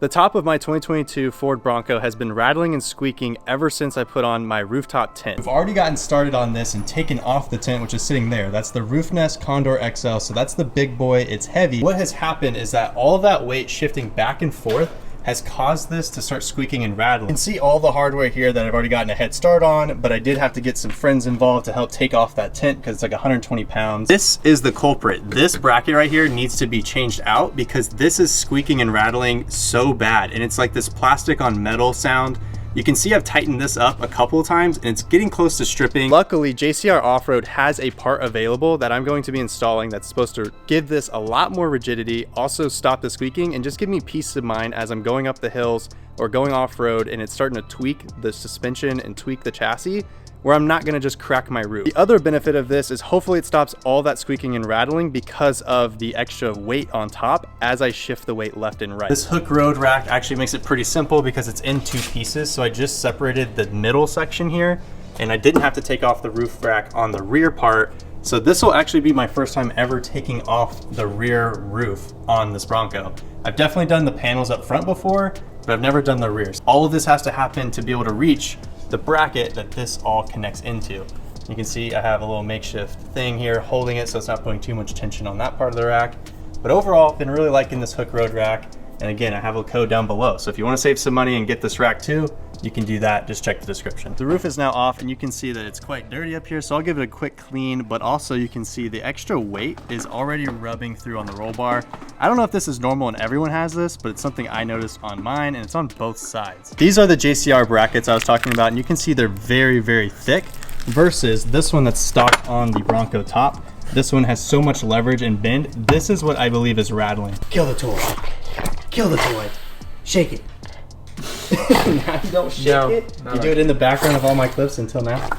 The top of my 2022 Ford Bronco has been rattling and squeaking ever since I put on my rooftop tent. We've already gotten started on this and taken off the tent, which is sitting there. That's the Roof Nest Condor XL, so that's the big boy, it's heavy. What has happened is that all of that weight shifting back and forth has caused this to start squeaking and rattling. You can see all the hardware here that I've already gotten a head start on, but I did have to get some friends involved to help take off that tent because it's like 120 pounds. This is the culprit. This bracket right here needs to be changed out because this is squeaking and rattling so bad. And it's like this plastic on metal sound. You can see I've tightened this up a couple of times and it's getting close to stripping. Luckily, JCR Off-Road has a part available that I'm going to be installing that's supposed to give this a lot more rigidity, also stop the squeaking, and just give me peace of mind as I'm going up the hills or going off-road and it's starting to tweak the suspension and tweak the chassis, where I'm not gonna just crack my roof. The other benefit of this is hopefully it stops all that squeaking and rattling because of the extra weight on top as I shift the weight left and right. This hook road rack actually makes it pretty simple because it's in two pieces. So I just separated the middle section here and I didn't have to take off the roof rack on the rear part. So this will actually be my first time ever taking off the rear roof on this Bronco. I've definitely done the panels up front before, but I've never done the rears. All of this has to happen to be able to reach the bracket that this all connects into. You can see I have a little makeshift thing here holding it so it's not putting too much tension on that part of the rack. But overall, been really liking this hook road rack. And again, I have a code down below. So if you want to save some money and get this rack too, you can do that. Just check the description. The roof is now off and you can see that it's quite dirty up here. So I'll give it a quick clean, but also you can see the extra weight is already rubbing through on the roll bar. I don't know if this is normal and everyone has this, but it's something I noticed on mine and it's on both sides. These are the JCR brackets I was talking about and you can see they're very, very thick versus this one that's stock on the Bronco top. This one has so much leverage and bend. This is what I believe is rattling. Kill the toy. Kill the toy. Shake it. Now you don't shake it. You do it in the background of all my clips until now.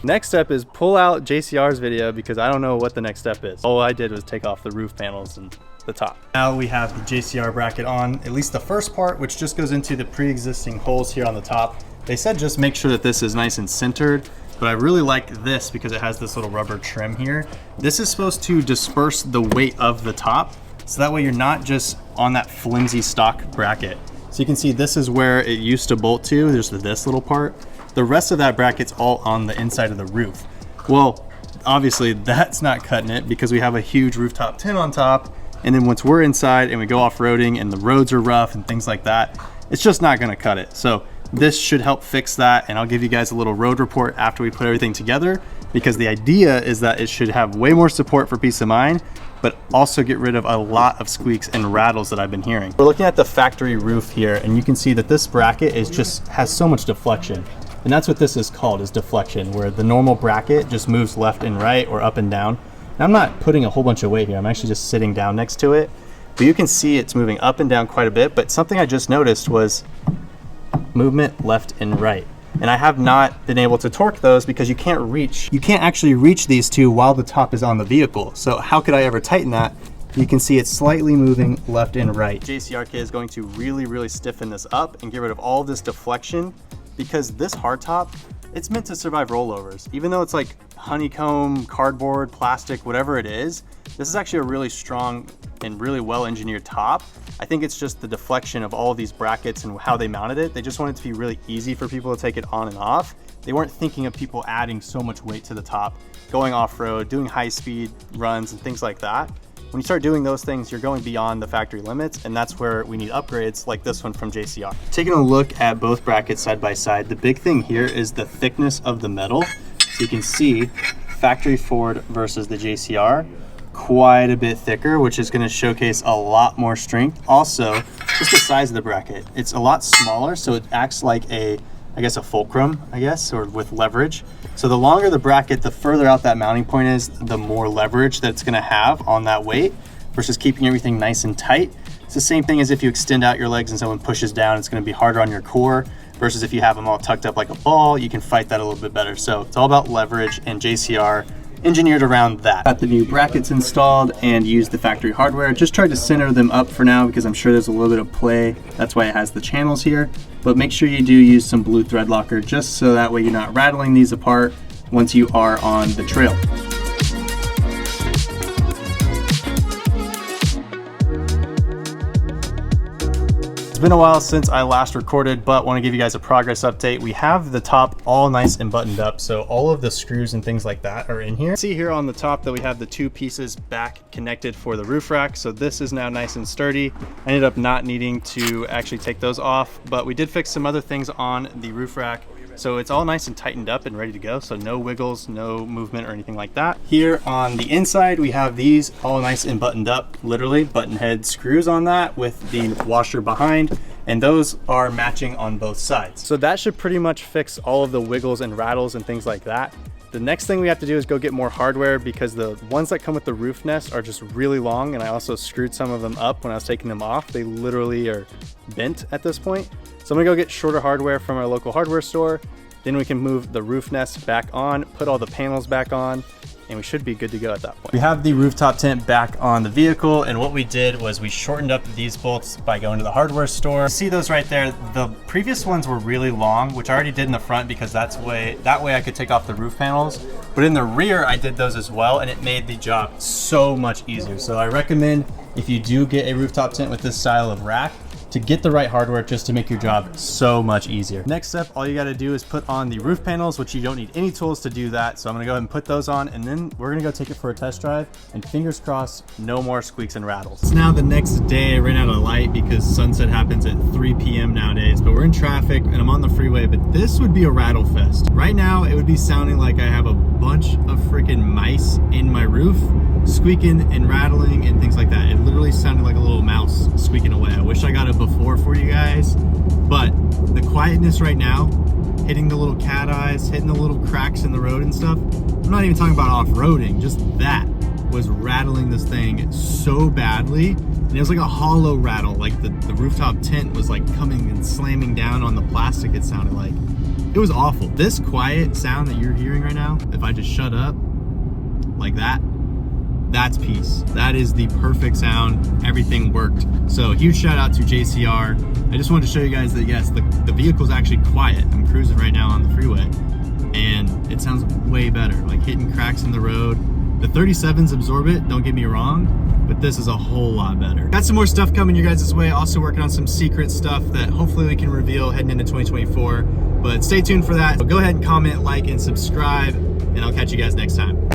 Next step is pull out JCR's video because I don't know what the next step is. All I did was take off the roof panels and the top. Now we have the JCR bracket on, at least the first part, which just goes into the pre-existing holes here on the top. They said just make sure that this is nice and centered, but I really like this because it has this little rubber trim here. This is supposed to disperse the weight of the top, so that way you're not just on that flimsy stock bracket. So you can see this is where it used to bolt to. There's this little part. The rest of that bracket's all on the inside of the roof. Well, obviously that's not cutting it because we have a huge rooftop tent on top. And then once we're inside and we go off-roading and the roads are rough and things like that, it's just not gonna cut it. So this should help fix that. And I'll give you guys a little road report after we put everything together because the idea is that it should have way more support for peace of mind, but also get rid of a lot of squeaks and rattles that I've been hearing. We're looking at the factory roof here and you can see that this bracket has so much deflection. And that's what this is called, is deflection, where the normal bracket just moves left and right or up and down. And I'm not putting a whole bunch of weight here, I'm actually just sitting down next to it. But you can see it's moving up and down quite a bit, but something I just noticed was movement left and right. And I have not been able to torque those because you can't actually reach these two while the top is on the vehicle. So how could I ever tighten that? You can see it's slightly moving left and right. JCR kit is going to really, really stiffen this up and get rid of all this deflection because this hardtop, it's meant to survive rollovers. Even though it's like honeycomb, cardboard, plastic, whatever it is, this is actually a really strong and really well engineered top. I think it's just the deflection of all of these brackets and how they mounted it. They just wanted it to be really easy for people to take it on and off. They weren't thinking of people adding so much weight to the top, going off-road, doing high-speed runs and things like that. When you start doing those things, you're going beyond the factory limits, and that's where we need upgrades like this one from JCR. Taking a look at both brackets side by side, the big thing here is the thickness of the metal. So you can see factory Ford versus the JCR, quite a bit thicker, which is going to showcase a lot more strength. Also, just the size of the bracket. It's a lot smaller, so it acts like a fulcrum, or with leverage. So the longer the bracket, the further out that mounting point is, the more leverage that it's gonna have on that weight versus keeping everything nice and tight. It's the same thing as if you extend out your legs and someone pushes down, it's gonna be harder on your core versus if you have them all tucked up like a ball, you can fight that a little bit better. So it's all about leverage, and JCR engineered around that. Got the new brackets installed and used the factory hardware. Just tried to center them up for now because I'm sure there's a little bit of play. That's why it has the channels here. But make sure you do use some blue thread locker just so that way you're not rattling these apart once you are on the trail. It's been a while since I last recorded, but want to give you guys a progress update. We have the top all nice and buttoned up, so all of the screws and things like that are in here. See here on the top that we have the 2 pieces back connected for the roof rack, so this is now nice and sturdy. I ended up not needing to actually take those off, but we did fix some other things on the roof rack. So it's all nice and tightened up and ready to go. So no wiggles, no movement or anything like that. Here on the inside, we have these all nice and buttoned up, literally button head screws on that with the washer behind. And those are matching on both sides. So that should pretty much fix all of the wiggles and rattles and things like that. The next thing we have to do is go get more hardware because the ones that come with the roof nest are just really long, and I also screwed some of them up when I was taking them off. They literally are bent at this point. So I'm gonna go get shorter hardware from our local hardware store. Then we can move the roof nest back on, put all the panels back on, and we should be good to go at that point. We have the rooftop tent back on the vehicle, and what we did was we shortened up these bolts by going to the hardware store. See those right there? The previous ones were really long, which I already did in the front because that way I could take off the roof panels. But in the rear, I did those as well, and it made the job so much easier. So I recommend if you do get a rooftop tent with this style of rack, to get the right hardware just to make your job so much easier. Next step, all you gotta do is put on the roof panels, which you don't need any tools to do that. So I'm gonna go ahead and put those on, and then we're gonna go take it for a test drive, and fingers crossed, no more squeaks and rattles. It's now the next day. I ran out of light because sunset happens at 3 p.m. nowadays, but we're in traffic and I'm on the freeway, but this would be a rattle fest. Right now, it would be sounding like I have a bunch of freaking mice in my roof, squeaking and rattling and things like that. It literally sounded like a little mouse squeaking away. I wish I got it before for you guys, but the quietness right now, hitting the little cat eyes, hitting the little cracks in the road and stuff. I'm not even talking about off-roading, just that was rattling this thing so badly. And it was like a hollow rattle, like the rooftop tent was like coming and slamming down on the plastic, it sounded like. It was awful. This quiet sound that you're hearing right now, if I just shut up like that, that's peace. That is the perfect sound. Everything worked. So huge shout out to JCR. I just wanted to show you guys that yes, the vehicle's actually quiet. I'm cruising right now on the freeway and it sounds way better, like hitting cracks in the road. The 37s absorb it, don't get me wrong, but this is a whole lot better. Got some more stuff coming your guys' way. Also working on some secret stuff that hopefully we can reveal heading into 2024, but stay tuned for that. So go ahead and comment, like, and subscribe, and I'll catch you guys next time.